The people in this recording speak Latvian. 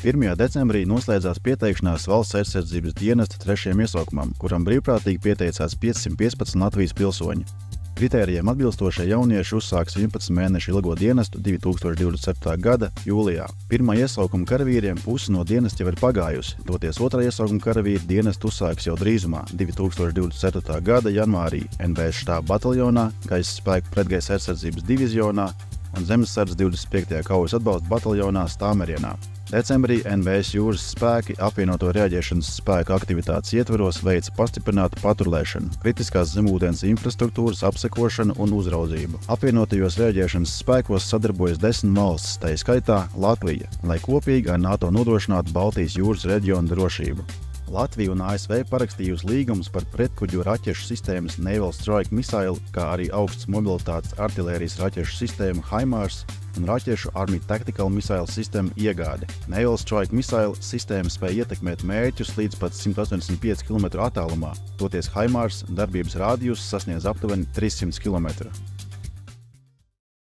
1. decembrī noslēdzās pieteikšanās Valsts aizsardzības dienesta 3. iesaukumam, kuram brīvprātīgi pieteicās 515 Latvijas pilsoņi. Kritērijiem atbilstošie jaunieši uzsāks 11 mēnešu ilgo dienestu 2027. gada jūlijā. 1. iesaukuma karavīriem pusi no dienesta jau ir pagājusi, toties 2. iesaukuma karavīri dienestu uzsāks jau drīzumā 2027. gada janvārī NVS štāba bataljonā, gaisa spēku pretgaisa aizsardzības divizionā un Zemesardzes 25. kaujas atbalsta bataljonā Stāmerienā. Decembrī NVS jūras spēki apvienoto reaģēšanas spēku aktivitātes ietvaros veic pastiprinātu patrulēšanu, kritiskās zemūdens infrastruktūras apsekošanu un uzraudzību. Apvienotajos reaģēšanas spēkos sadarbojas 10 valstis, tai skaitā Latvija, lai kopīgi ar NATO nodrošinātu Baltijas jūras reģionu drošību. Latvija un ASV parakstījusi līgumus par pretkuģu raķešu sistēmas Naval Strike Missile, kā arī augstas mobilitātes artilērijas raķešu sistēmu HIMARS un raķešu Army Tactical Missile sistēmu iegādi. Naval Strike Missile sistēma spēj ietekmēt mērķus līdz pat 185 km attālumā, toties HIMARS darbības rādijus sasniedz aptuveni 300 km.